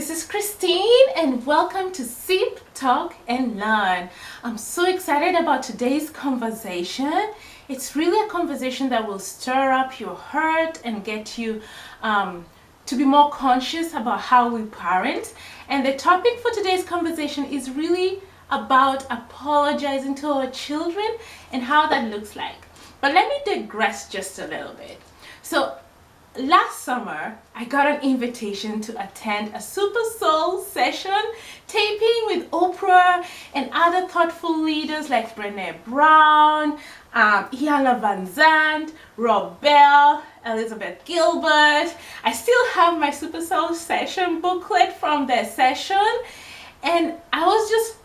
this is Christine and welcome to Sip, Talk and Learn. I'm so excited about today's conversation. It's really a conversation that will stir up your heart and get you to be more conscious about how we parent. And the topic for today's conversation is really about apologizing to our children and how that looks like. But let me digress just a little bit. So last summer, I got an invitation to attend a Super Soul session taping with Oprah and other thoughtful leaders like Brené Brown, Iyanla Vanzant, Rob Bell, Elizabeth Gilbert. I still have my Super Soul session booklet from their session, and I was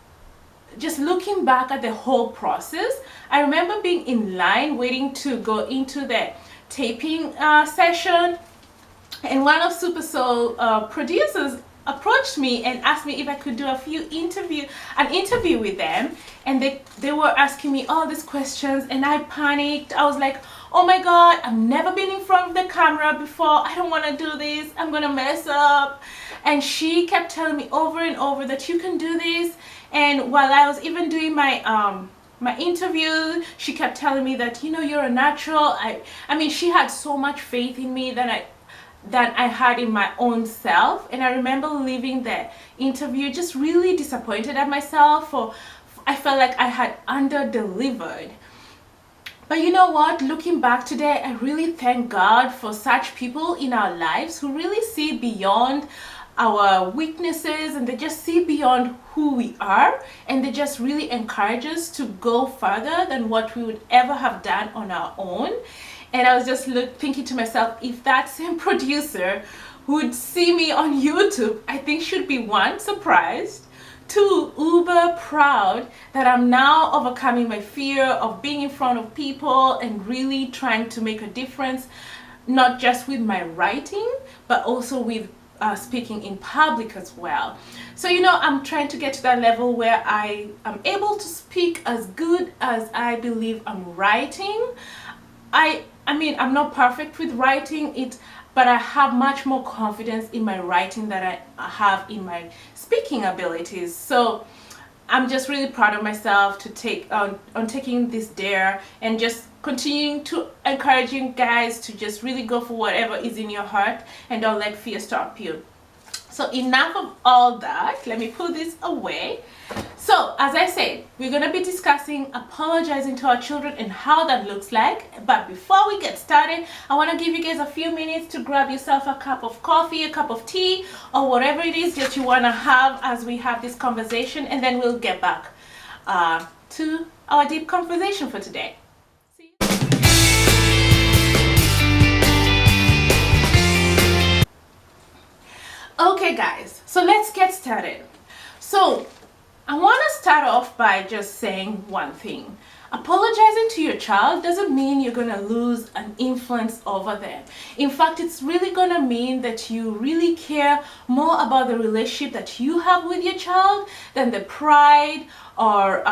just looking back at the whole process. I remember being in line waiting to go into the taping session, and one of Super Soul producers approached me and asked me if I could do an interview with them, and they were asking me all these questions, and I panicked. I was like, oh my god, I've never been in front of the camera before, I don't want to do this, I'm gonna mess up. And she kept telling me over and over that you can do this. And while I was even doing my interview, she kept telling me that, you know, you're a natural. I mean, she had so much faith in me that I had in my own self. And I remember leaving the interview just really disappointed at myself, for I felt like I had under-delivered. But you know what, looking back today, I really thank God for such people in our lives who really see beyond our weaknesses, and they just see beyond who we are, and they just really encourage us to go further than what we would ever have done on our own. And I was just thinking to myself, if that same producer would see me on YouTube, I think she'd be, one, surprised, two, uber proud that I'm now overcoming my fear of being in front of people and really trying to make a difference, not just with my writing, but also with speaking in public as well. So, you know, I'm trying to get to that level where I am able to speak as good as I believe I'm writing. I mean, I'm not perfect with writing it, but I have much more confidence in my writing than I have in my speaking abilities. So I'm just really proud of myself to take on taking this dare, and just continuing to encourage you guys to just really go for whatever is in your heart and don't let fear stop you. So enough of all that, let me put this away. So as I said, we're going to be discussing apologizing to our children and how that looks like. But before we get started, I want to give you guys a few minutes to grab yourself a cup of coffee, a cup of tea, or whatever it is that you want to have as we have this conversation, and then we'll get back to our deep conversation for today. Okay guys, so let's get started. So I want to start off by just saying one thing. Apologizing to your child doesn't mean you're going to lose an influence over them. In fact, it's really going to mean that you really care more about the relationship that you have with your child than the pride or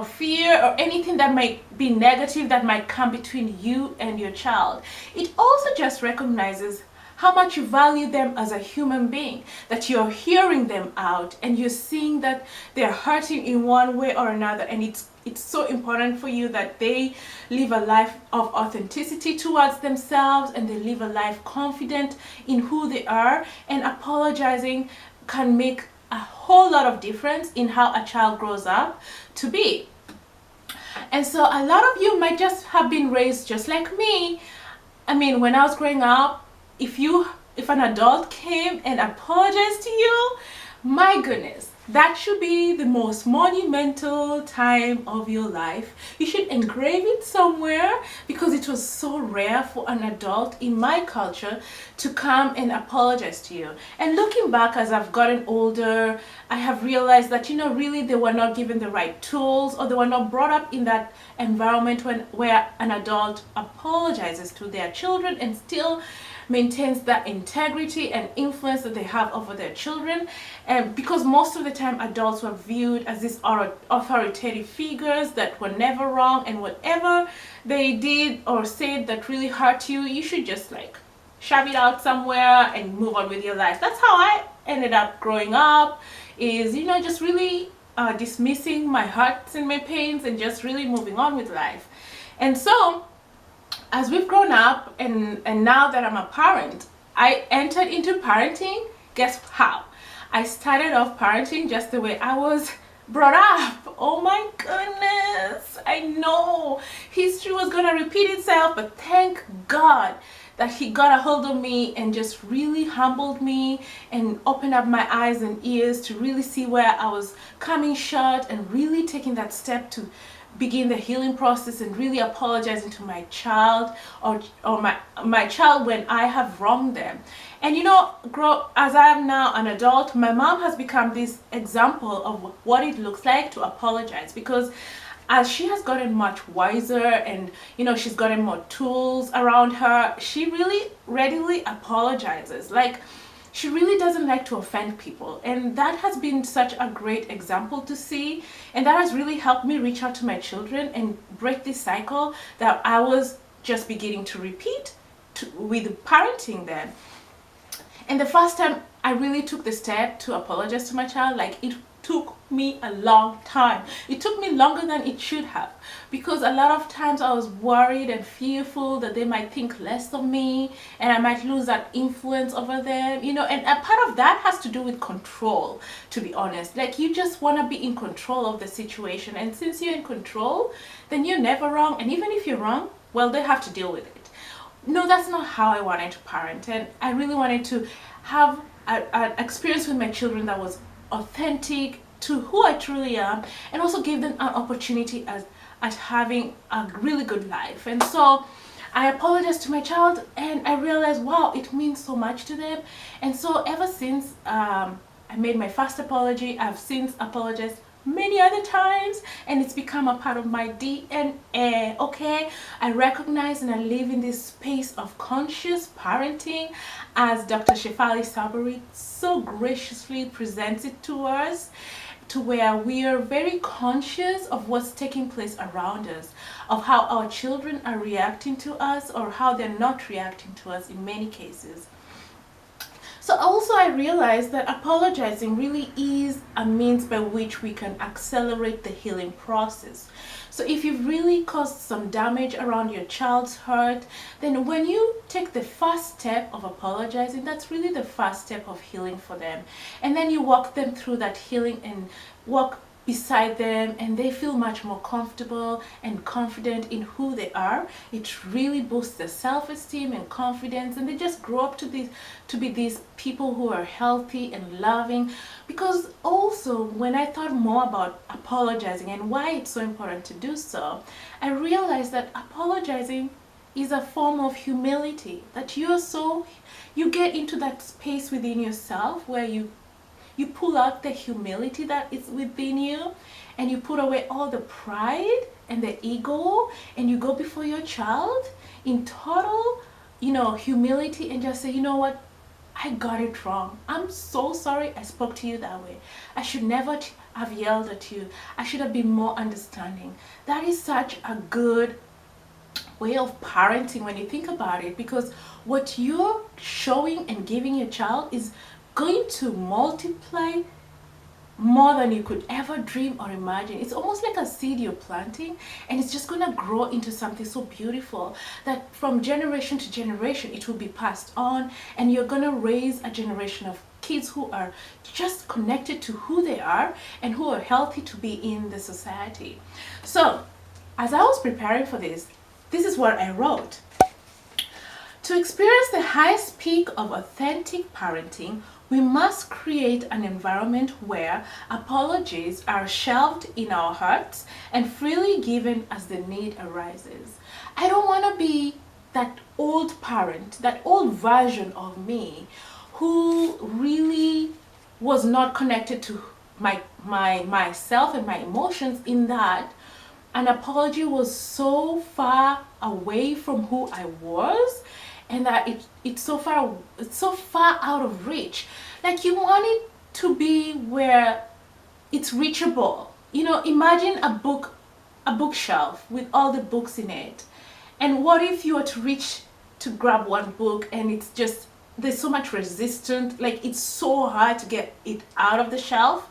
fear or anything that might be negative that might come between you and your child. It also just recognizes how much you value them as a human being, that you're hearing them out and you're seeing that they're hurting in one way or another, and it's so important for you that they live a life of authenticity towards themselves, and they live a life confident in who they are. And apologizing can make a whole lot of difference in how a child grows up to be. And so a lot of you might just have been raised just like me. I mean, when I was growing up, if an adult came and apologized to you, my goodness, that should be the most monumental time of your life. You should engrave it somewhere, because it was so rare for an adult in my culture to come and apologize to you. And looking back as I've gotten older, I have realized that, you know, really they were not given the right tools, or they were not brought up in that environment where an adult apologizes to their children and still maintains that integrity and influence that they have over their children. And because most of the time adults were viewed as these authoritative figures that were never wrong, and whatever they did or said that really hurt you, you should just like shove it out somewhere and move on with your life. That's how I ended up growing up, is, you know, just really dismissing my hurts and my pains and just really moving on with life. And so as we've grown up, and now that I'm a parent, I entered into parenting. Guess how? I started off parenting just the way I was brought up. Oh my goodness, I know history was gonna repeat itself, but thank God that he got a hold of me and just really humbled me and opened up my eyes and ears to really see where I was coming short, and really taking that step to begin the healing process and really apologizing to my child, or my child, when I have wronged them. And you know, as I am now an adult, my mom has become this example of what it looks like to apologize, because as she has gotten much wiser and, you know, she's gotten more tools around her, she really readily apologizes. Like, she really doesn't like to offend people, and that has been such a great example to see, and that has really helped me reach out to my children and break this cycle that I was just beginning to repeat with parenting them. And the first time I really took the step to apologize to my child, like, it took me a long time. It took me longer than it should have, because a lot of times I was worried and fearful that they might think less of me and I might lose that influence over them, you know. And a part of that has to do with control, to be honest. Like, you just want to be in control of the situation, and since you're in control, then you're never wrong, and even if you're wrong, well, they have to deal with it. No, that's not how I wanted to parent, and I really wanted to have an experience with my children that was authentic to who I truly am, and also give them an opportunity at having a really good life. And so I apologized to my child, and I realized, wow, it means so much to them. And so ever since I made my first apology, I've since apologized many other times, and it's become a part of my DNA. Okay, I recognize and I live in this space of conscious parenting, as Dr. Shefali Sabari so graciously presents it to us, to where we are very conscious of what's taking place around us, of how our children are reacting to us, or how they're not reacting to us in many cases. So also I realized that apologizing really is a means by which we can accelerate the healing process. So if you've really caused some damage around your child's hurt, then when you take the first step of apologizing, that's really the first step of healing for them. And then you walk them through that healing and walk beside them, and they feel much more comfortable and confident in who they are. It really boosts their self-esteem and confidence, and they just grow up to be these people who are healthy and loving. Because also, when I thought more about apologizing and why it's so important to do so, I realized that apologizing is a form of humility, that you get into that space within yourself where you pull out the humility that is within you, and you put away all the pride and the ego, and you go before your child in total, you know, humility, and just say, you know what, I got it wrong. I'm so sorry I spoke to you that way. I should never have yelled at you. I should have been more understanding. That is such a good way of parenting when you think about it, because what you're showing and giving your child is going to multiply more than you could ever dream or imagine. It's almost like a seed you're planting, and it's just going to grow into something so beautiful that from generation to generation it will be passed on, and you're going to raise a generation of kids who are just connected to who they are and who are healthy to be in the society. So as I was preparing for this is what I wrote. To experience the highest peak of authentic parenting, we must create an environment where apologies are shelved in our hearts and freely given as the need arises. I don't want to be that old parent, that old version of me who really was not connected to myself and my emotions, in that an apology was so far away from who I was, and that it's so far out of reach. Like, you want it to be where it's reachable. You know, imagine a bookshelf with all the books in it, and what if you were to reach to grab one book and it's just, there's so much resistance, like it's so hard to get it out of the shelf.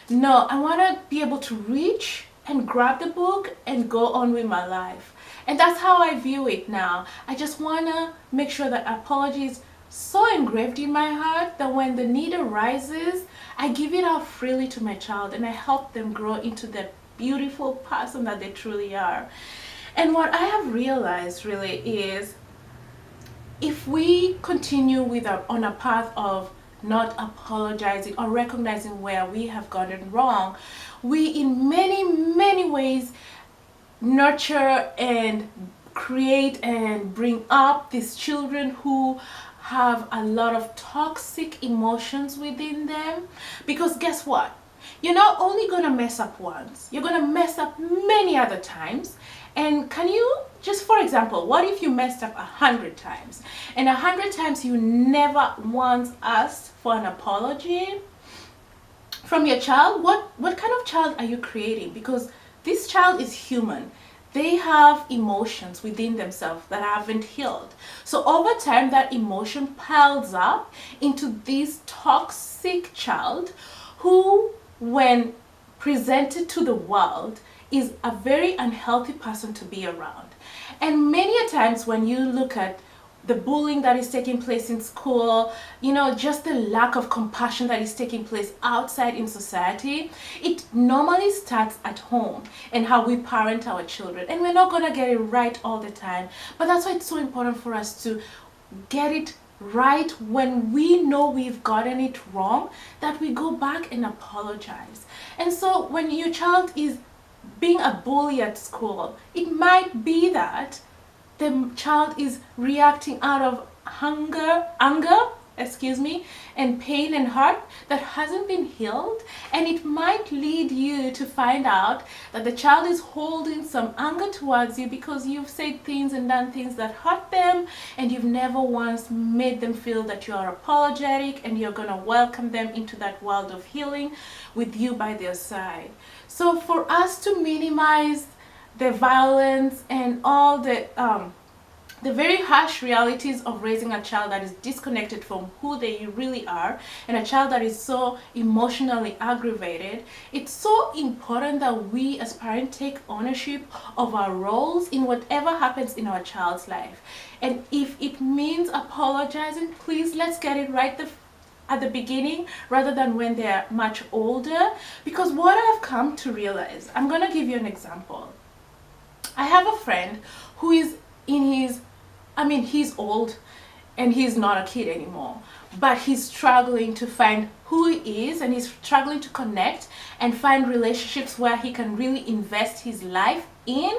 No, I want to be able to reach and grab the book and go on with my life. And that's how I view it now. I just want to make sure that apology is so engraved in my heart that when the need arises, I give it out freely to my child and I help them grow into the beautiful person that they truly are. And what I have realized really is, if we continue on a path of not apologizing or recognizing where we have gotten wrong, we in many ways nurture and create and bring up these children who have a lot of toxic emotions within them. Because guess what? You're not only going to mess up once, you're going to mess up many other times. And can you, just for example, what if you messed up 100 times? And 100 times you never once asked for an apology from your child? What kind of child are you creating? Because this child is human. They have emotions within themselves that haven't healed. So over time, that emotion piles up into this toxic child who, when presented to the world, is a very unhealthy person to be around. And many a times when you look at the bullying that is taking place in school, you know, just the lack of compassion that is taking place outside in society, it normally starts at home and how we parent our children. And we're not going to get it right all the time. But that's why it's so important for us to get it right when we know we've gotten it wrong, that we go back and apologize. And so when your child is being a bully at school, it might be that the child is reacting out of anger, and pain and hurt that hasn't been healed. And it might lead you to find out that the child is holding some anger towards you because you've said things and done things that hurt them, and you've never once made them feel that you are apologetic and you're going to welcome them into that world of healing with you by their side. So for us to minimize the violence and all the very harsh realities of raising a child that is disconnected from who they really are, and a child that is so emotionally aggravated, it's so important that we as parents take ownership of our roles in whatever happens in our child's life. And if it means apologizing, please let's get it right at the beginning rather than when they're much older. Because what I've come to realize, I'm going to give you an example. I have a friend who is in his, he's old and he's not a kid anymore, but he's struggling to find who he is, and he's struggling to connect and find relationships where he can really invest his life in,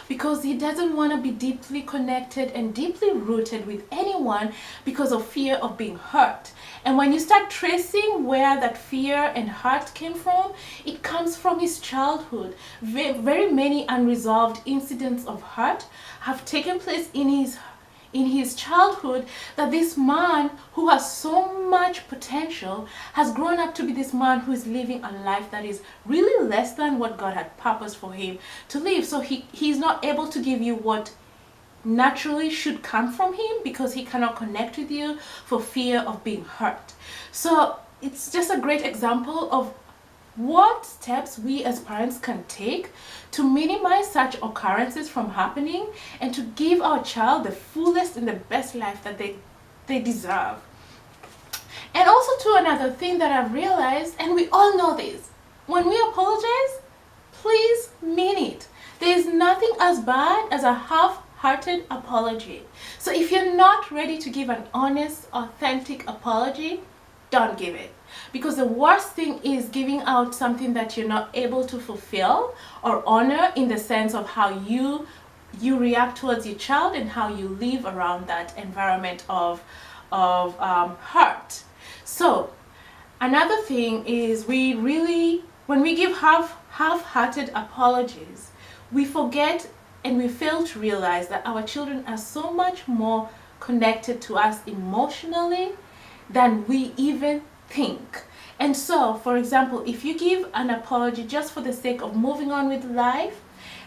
because he doesn't want to be deeply connected and deeply rooted with anyone because of fear of being hurt. And when you start tracing where that fear and hurt came from, it comes from his childhood. Very many unresolved incidents of hurt have taken place in his childhood, that this man who has so much potential has grown up to be this man who is living a life that is really less than what God had purposed for him to live. So he's not able to give you what naturally should come from him because he cannot connect with you for fear of being hurt. So it's just a great example of what steps we as parents can take to minimize such occurrences from happening and to give our child the fullest and the best life that they deserve. And also to another thing that I've realized, and we all know this, when we apologize, please mean it. There is nothing as bad as a half-hearted apology. So if you're not ready to give an honest, authentic apology, don't give it. Because the worst thing is giving out something that you're not able to fulfill or honor, in the sense of how you react towards your child and how you live around that environment of hurt. So another thing is, when we give half-hearted apologies, we forget and we fail to realize that our children are so much more connected to us emotionally than we even think. And so, for example, if you give an apology just for the sake of moving on with life,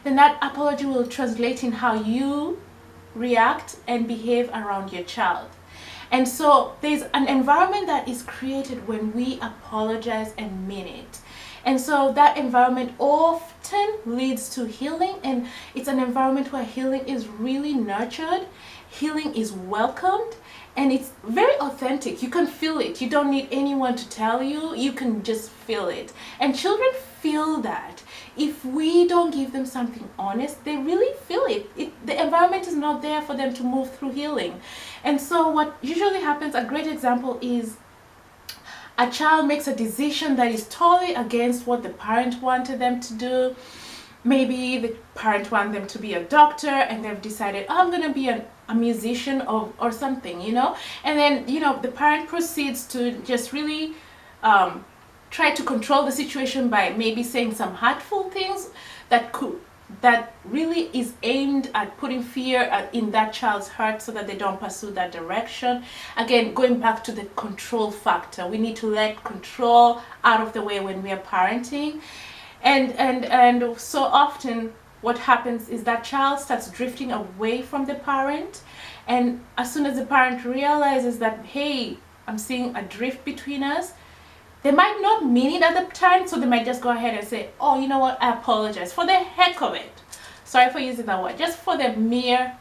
then that apology will translate in how you react and behave around your child. And so there's an environment that is created when we apologize and mean it. And so that environment often leads to healing, and it's an environment where healing is really nurtured, healing is welcomed, and it's very authentic. You can feel it. You don't need anyone to tell you. You can just feel it. And children feel that. If we don't give them something honest, they really feel it. The environment is not there for them to move through healing. And so what usually happens, a great example is a child makes a decision that is totally against what the parent wanted them to do. Maybe the parent wants them to be a doctor, and they've decided, oh, I'm going to be a musician or something, and then the parent proceeds to just really try to control the situation by maybe saying some hurtful things that really is aimed at putting fear in that child's heart so that they don't pursue that direction. Again, going back to the control factor, we need to let control out of the way when we are parenting. And so often what happens is that child starts drifting away from the parent, and as soon as the parent realizes that, hey, I'm seeing a drift between us, they might not mean it at the time, so they might just go ahead and say, oh, you know what, I apologize, for the heck of it. Sorry for using that word, just for the mere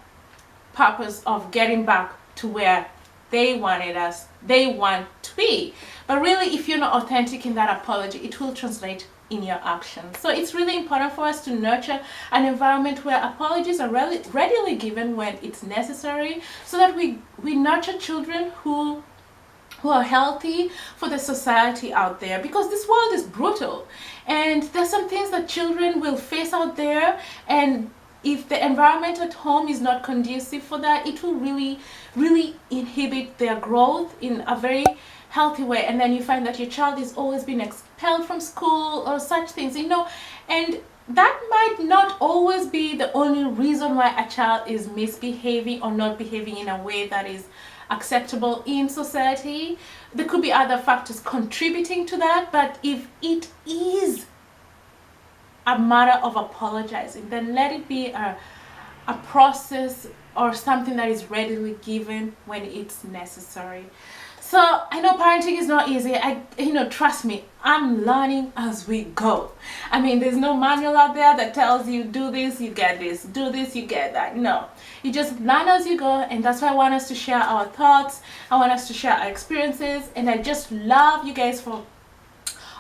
purpose of getting back to where they want to be. But really, if you're not authentic in that apology, it will translate in your actions. So it's really important for us to nurture an environment where apologies are readily given when it's necessary, so that we nurture children who are healthy for the society out there, because this world is brutal and there's some things that children will face out there, and if the environment at home is not conducive for that, it will really inhibit their growth in a very healthy way. And then you find that your child is always being expelled from school or such things, and that might not always be the only reason why a child is misbehaving or not behaving in a way that is acceptable in society. There could be other factors contributing to that, but if it is a matter of apologizing, then let it be a process or something that is readily given when it's necessary. So I know parenting is not easy. Trust me, I'm learning as we go. I mean, there's no manual out there that tells you do this, you get this, do this, you get that. No, you just learn as you go, and that's why I want us to share our thoughts. I want us to share our experiences, and I just love you guys for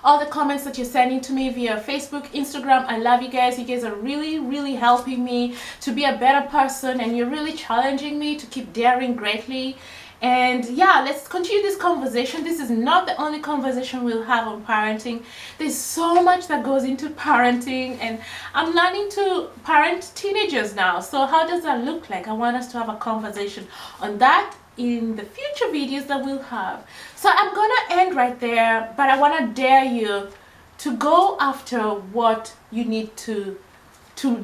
all the comments that you're sending to me via Facebook, Instagram. I love you guys. You guys are really helping me to be a better person, and you're really challenging me to keep daring greatly. And yeah, let's continue this conversation. This is not the only conversation we'll have on parenting. There's so much that goes into parenting, and I'm learning to parent teenagers now. So how does that look like? I want us to have a conversation on that in the future videos that we'll have. So I'm gonna end right there, but I want to dare you to go after what you need to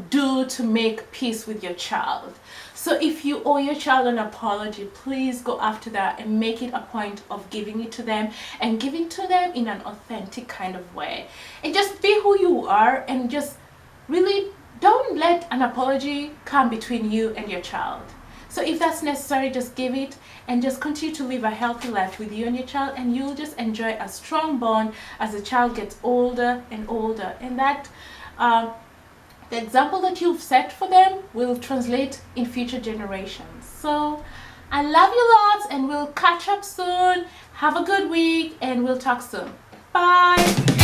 do to make peace with your child. So if you owe your child an apology, please go after that and make it a point of giving it to them, and giving to them in an authentic kind of way. And just be who you are, and just really don't let an apology come between you and your child. So if that's necessary, just give it, and just continue to live a healthy life with you and your child, and you'll just enjoy a strong bond as the child gets older and older. And that the example that you've set for them will translate in future generations. So I love you lots, and we'll catch up soon. Have a good week, and we'll talk soon. Bye.